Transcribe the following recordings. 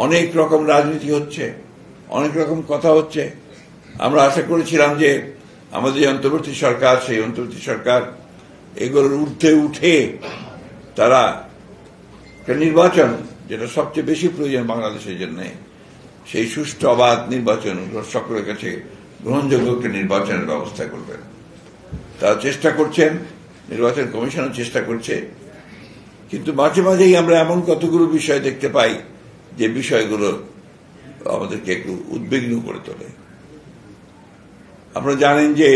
অনেক রকম রাজনীতি হচ্ছে, অনেক রকম কথা হচ্ছে। আমরা আশা করেছিলাম যে আমাদের অন্তর্বর্তী সরকার, সেই অন্তর্বর্তী সরকার এগুলোর ঊর্ধ্বে উঠে তারা একটা নির্বাচন, যেটা সবচেয়ে বেশি প্রয়োজন বাংলাদেশের জন্য, সেই সুষ্ঠু অবাধ নির্বাচন সকলের কাছে গ্রহণযোগ্য একটা নির্বাচনের ব্যবস্থা করবেন। তারা চেষ্টা করছেন, নির্বাচন কমিশনও চেষ্টা করছে, কিন্তু মাঝে মাঝেই আমরা এমন কতগুলো বিষয় দেখতে পাই যে বিষয়গুলো আমাদেরকে একটু উদ্বিগ্ন করে তোলে। আপনারা জানেন যে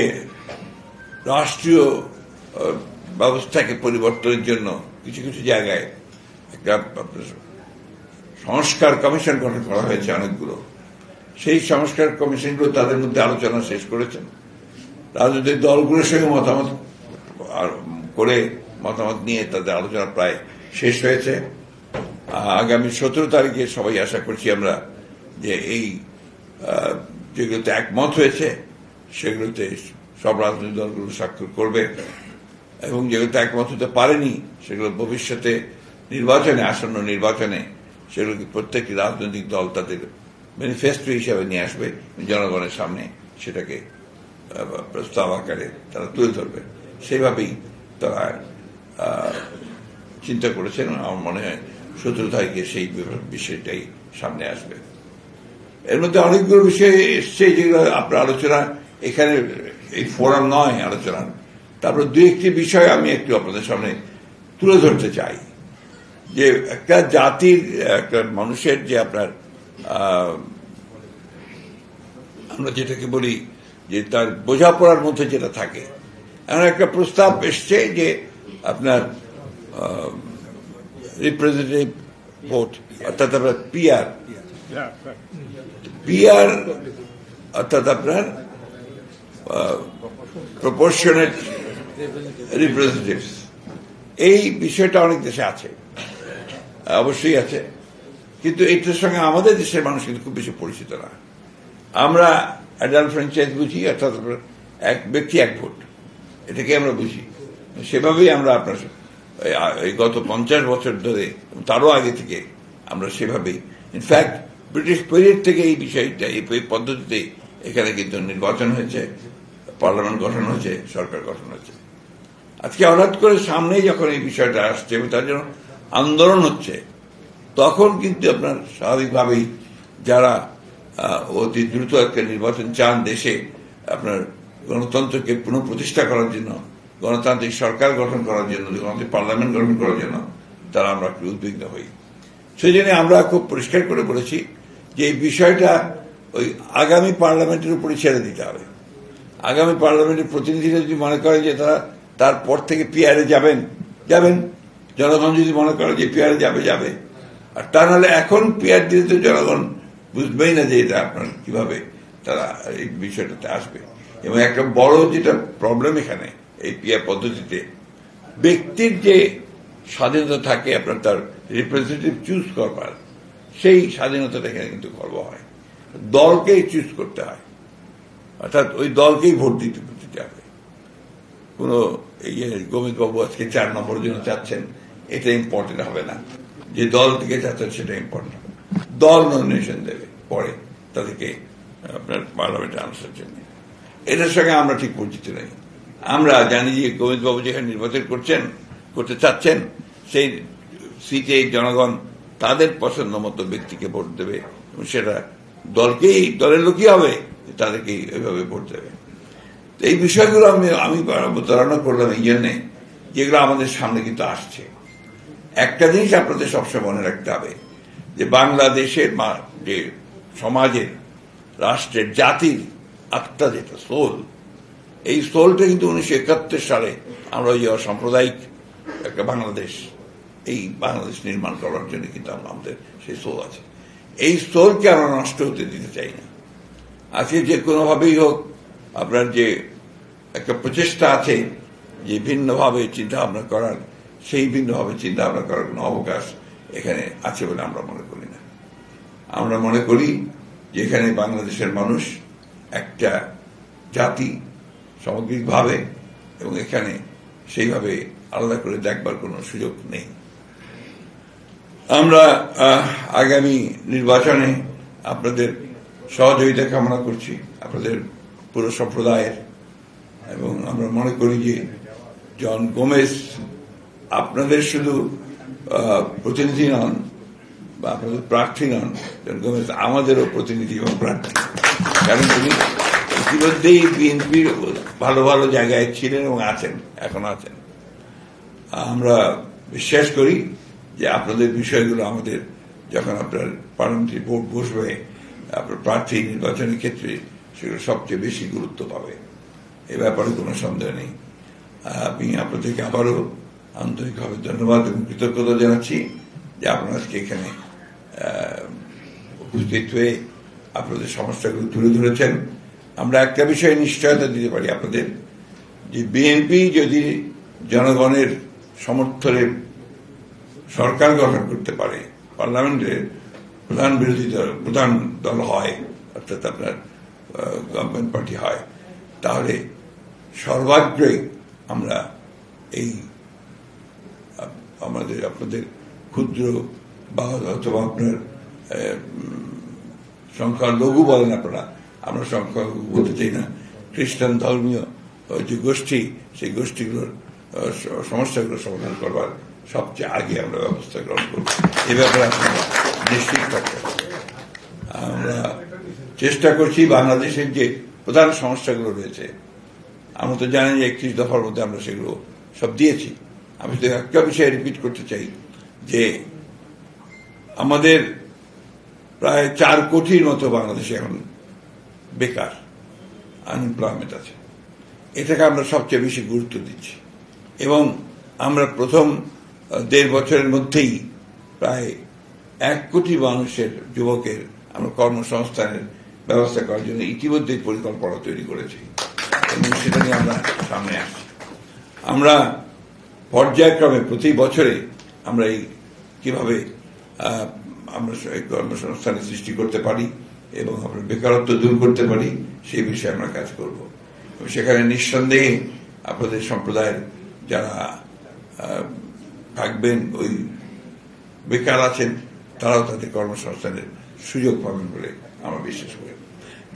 রাষ্ট্রীয় ব্যবস্থাকে পরিবর্তনের জন্য কিছু কিছু জায়গায় একটা সংস্কার কমিশন গঠন করা হয়েছে অনেকগুলো। সেই সংস্কার কমিশনগুলো তাদের মধ্যে আলোচনা শেষ করেছেন, রাজনৈতিক দলগুলোর সঙ্গে মতামত নিয়ে তাদের আলোচনা প্রায় শেষ হয়েছে। আগামী 17 তারিখে সবাই আশা করছি আমরা যে এই যেগুলোতে একমত হয়েছে সেগুলোতে সব রাজনৈতিক দলগুলো স্বাক্ষর করবে, এবং যেগুলোতে একমত হতে পারেনি সেগুলো ভবিষ্যতে নির্বাচনে, আসন্ন নির্বাচনে সেগুলোকে প্রত্যেকটি রাজনৈতিক দল তাদের ম্যানিফেস্টো হিসাবে নিয়ে আসবে, জনগণের সামনে সেটাকে প্রস্তাব আকারে তারা তুলে ধরবে। সেইভাবেই তারা চিন্তা করেছেন। আমার মনে হয় 17 তারিখে সেই বিষয়টাই সামনে আসবে। এর মধ্যে অনেকগুলো বিষয় এসছে যেগুলো আপনার আলোচনা, এখানে এই ফোরাম নয় আলোচনার। তারপর দুই একটি বিষয় আমি একটু আপনাদের সামনে তুলে ধরতে চাই। যে একটা জাতির, একটা মানুষের যে আপনার আমরা যেটাকে বলি যে তার বোঝাপড়ার মধ্যে যেটা থাকে, এমন একটা প্রস্তাব এসছে যে আপনার রিপ্রেজেন্টেটিভ ভোট, অর্থাৎ আপনার পিআর অর্থাৎ আপনার প্রপোর্শনেট রিপ্রেজেন্টেটিভস। এই বিষয়টা অনেক দেশে আছে, অবশ্যই আছে, কিন্তু এটার সঙ্গে আমাদের দেশের মানুষ কিন্তু খুব বেশি পরিচিত না। আমরা অ্যাডাল্ট ফ্র্যাঞ্চাইজ বুঝি, অর্থাৎ এক ব্যক্তি এক ভোট, এটাকে আমরা বুঝি। সেভাবেই আমরা আপনার এই গত 50 বছর ধরে, তারও আগে থেকে আমরা সেভাবেই, ইনফ্যাক্ট ব্রিটিশ পিরিয়ড থেকে এই বিষয়টা, এই পদ্ধতিতে এখানে কিন্তু নির্বাচন হয়েছে, পার্লামেন্ট গঠন হয়েছে, সরকার গঠন হয়েছে। আজকে হঠাৎ করে সামনেই যখন এই বিষয়টা আসছে এবং তার জন্য আন্দোলন হচ্ছে, তখন কিন্তু আপনার স্বাভাবিকভাবেই যারা অতি দ্রুত একটা নির্বাচন চান দেশে, আপনার গণতন্ত্রকে পুনঃপ্রতিষ্ঠা করার জন্য, গণতান্ত্রিক সরকার গঠন করার জন্য, গণতান্ত্রিক পার্লামেন্ট গঠন করার জন্য তারা আমরা একটু উদ্বিগ্ন হই। সেই জন্য আমরা খুব পরিষ্কার করে বলেছি যে এই বিষয়টা ওই আগামী পার্লামেন্টের উপরে ছেড়ে দিতে হবে। আগামী পার্লামেন্টের প্রতিনিধিরা যদি মনে করেন যে তারা তারপর থেকে পিআরে যাবেন, জনগণ যদি মনে করে যে পিআরে যাবে, আর তা নাহলে এখন পিআর দিলে তো জনগণ বুঝবেই না যে এটা আপনার কিভাবে তারা এই বিষয়টাতে আসবে। এবং একটা বড় যেটা প্রবলেম এখানে এই পিআর পদ্ধতিতে, ব্যক্তির যে স্বাধীনতা থাকে আপনার তার রিপ্রেজেন্টেটিভ চুজ করবার, সেই স্বাধীনতাটা এখানে কিন্তু খর্ব হয়। দলকেই চুজ করতে হয়, অর্থাৎ ওই দলকেই ভোট দিতে হবে। কোন গোবিন্দ বাবু আজকে 4 নম্বরের জন্য চাচ্ছেন, এটা ইম্পর্টেন্ট হবে না। যে দল থেকে চাচ্ছেন সেটা ইম্পর্টেন্ট হবে। দল নমিনেশন দেবে পরে তাদেরকে আপনার পার্লামেন্টে আনার জন্য। এটার সঙ্গে আমরা ঠিক পরিচিত নেই। আমরা জানি যে গোবিন্দ বাবু যেখানে নির্বাচন করতে চাচ্ছেন, সেই সিটে জনগণ তাদের পছন্দ মতো ব্যক্তিকে ভোট দেবে, এবং সেটা দলের লোকই হবে, তাদেরকেই ওইভাবে ভোট দেবে। এই বিষয়গুলো আমি ধারণা করলাম এই জন্যে, যেগুলো আমাদের সামনে কিন্তু আসছে। একটা জিনিস আপনাদের সবসময় মনে রাখতে হবে যে বাংলাদেশের যে সমাজের, রাষ্ট্রের, জাতির আত্মা যেটা সোল, এই সোলটা কিন্তু 1971 সালে আমরা ওই সাম্প্রদায়িক একটা বাংলাদেশ, এই বাংলাদেশ নির্মাণ করার জন্য কিন্তু আমাদের সেই সোল আছে। এই সোলকে আমরা নষ্ট হতে দিতে চাই না। আজকে যে কোনোভাবেই হোক আপনার যে একটা প্রচেষ্টা আছে যে ভিন্নভাবে চিন্তা ভাবনা করার, সেই ভিন্নভাবে চিন্তা ভাবনা করার কোনো অবকাশ এখানে আছে বলে আমরা মনে করি না। আমরা মনে করি যে এখানে বাংলাদেশের মানুষ একটা জাতি সামগ্রিকভাবে, এবং এখানে সেইভাবে আলাদা করে দেখবার কোনো সুযোগ নেই। আমরা আগামী নির্বাচনে আপনাদের সহযোগিতা কামনা করছি, আপনাদের পুরো সম্প্রদায়ের, এবং আমরা মনে করি যে জন গোমেজ আপনাদের শুধু প্রতিনিধি নন বা আপনাদের প্রার্থী নন, জন গোমেজ আমাদেরও প্রতিনিধি এবং প্রার্থী। কারণ তিনি ইতিমধ্যেই বিএনপির ভালো ভালো জায়গায় ছিলেন এবং আছেন, এখন আছেন। আমরা বিশ্বাস করি যে আপনাদের বিষয়গুলো আমাদের যখন আপনার পার্লামেন্টারি ভোট বসবে, আপনার প্রার্থী নির্বাচনের ক্ষেত্রে সেগুলো সবচেয়ে বেশি গুরুত্ব পাবে, এ ব্যাপারে কোনো সন্দেহ নেই। আমি আপনাদেরকে আবারও আন্তরিকভাবে ধন্যবাদ এবং কৃতজ্ঞতা জানাচ্ছি যে আপনারা আজকে এখানে উপস্থিত হয়ে আপনাদের সমস্যাগুলো তুলে ধরেছেন। আমরা একটা বিষয়ে নিশ্চয়তা দিতে পারি আপনাদের, যে বিএনপি যদি জনগণের সমর্থনে সরকার গঠন করতে পারে, পার্লামেন্টের প্রধান দল হয়, অর্থাৎ আপনার গভর্নমেন্ট পার্টি হয়, তাহলে সর্বাগ্রে আমরা এই আপনাদের ক্ষুদ্র বা অথবা আপনার সংখ্যালঘু বলেন আপনারা, আমরা সংখ্যালঘু বলতে চাই না, খ্রিস্টান ধর্মীয় যে গোষ্ঠী, সেই গোষ্ঠীগুলোর সমস্যাগুলো সমাধান করবার সবচেয়ে আগে আমরা ব্যবস্থা গ্রহণ করব। এ ব্যাপারে আপনারা নিশ্চিত থাকতে। আমরা চেষ্টা করছি বাংলাদেশের যে প্রধান সমস্যাগুলো রয়েছে, আমরা তো জানি যে 31 দফার মধ্যে আমরা সেগুলো সব দিয়েছি। আমি শুধু একটা বিষয় রিপিট করতে চাই যে আমাদের প্রায় 4 কোটির মতো বাংলাদেশে এখন বেকার, আনএমপ্লয়মেন্ট আছে। এটাকে আমরা সবচেয়ে বেশি গুরুত্ব দিচ্ছি এবং আমরা প্রথম 1.5 বছরের মধ্যেই প্রায় 1 কোটি মানুষের, যুবকের আমরা কর্মসংস্থানের ব্যবস্থা করার জন্য ইতিমধ্যেই পরিকল্পনা তৈরি করেছি এবং সেটা নিয়ে আমরা সামনে আসছি। আমরা পর্যায়ক্রমে প্রতি বছরে আমরা এই কিভাবে আমরা কর্মসংস্থানের সৃষ্টি করতে পারি এবং আমরা বেকারত্ব দূর করতে পারি সেই বিষয়ে আমরা কাজ করব। সেখানে নিঃসন্দেহে আপনাদের সম্প্রদায়ের যারা থাকবেন, ওই বেকার আছেন, তারাও তাদের কর্মসংস্থানের সুযোগ পাবেন বলে আমরা বিশ্বাস করি।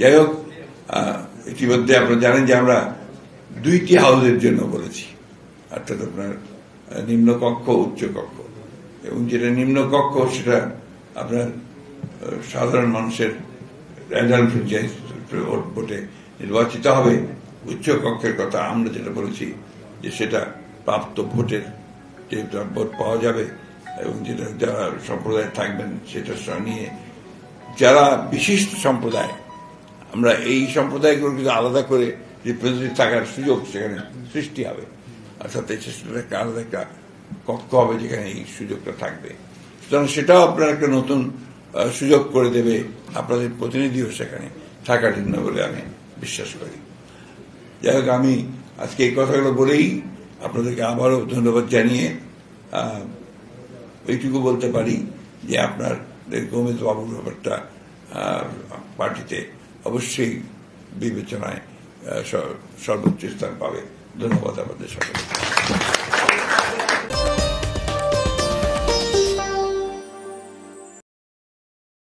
যাই হোক, ইতিমধ্যে আপনারা জানেন যে আমরা 2টি হাউসের জন্য বলেছি, অর্থাৎ আপনার নিম্নকক্ষ, উচ্চকক্ষ। এবং যেটা নিম্নকক্ষ সেটা আপনার সাধারণ মানুষের ভোটে নির্বাচিত হবে। উচ্চকক্ষের কথা আমরা যেটা বলেছি যে সেটা প্রাপ্ত ভোটের যে ভোট পাওয়া যাবে এবং যেটা যারা সম্প্রদায় থাকবেন সেটা নিয়ে যারা বিশিষ্ট সম্প্রদায়, আমরা এই সম্প্রদায়গুলো কিন্তু আলাদা করে রিপ্রেজেন্টেটিভ থাকার সুযোগ সেখানে সৃষ্টি হবে, অর্থাৎ সেটা আলাদা একটা কক্ষ হবে যেখানে এই সুযোগটা থাকবে। সুতরাং সেটাও আপনার একটা নতুন সুযোগ করে দেবে আপনাদের প্রতিনিধিও সেখানে থাকার জন্য বলে আমি বিশ্বাস করি। যাই হোক, আমি আজকে এই কথাগুলো বলেই আপনাদেরকে আবারও ধন্যবাদ জানিয়ে এইটুকু বলতে পারি যে আপনার গোমেজ বাবুর ব্যাপারটা পার্টিতে অবশ্যই বিবেচনায় সর্বোচ্চ স্থান পাবে। ধন্যবাদ আপনাদের সকলকে।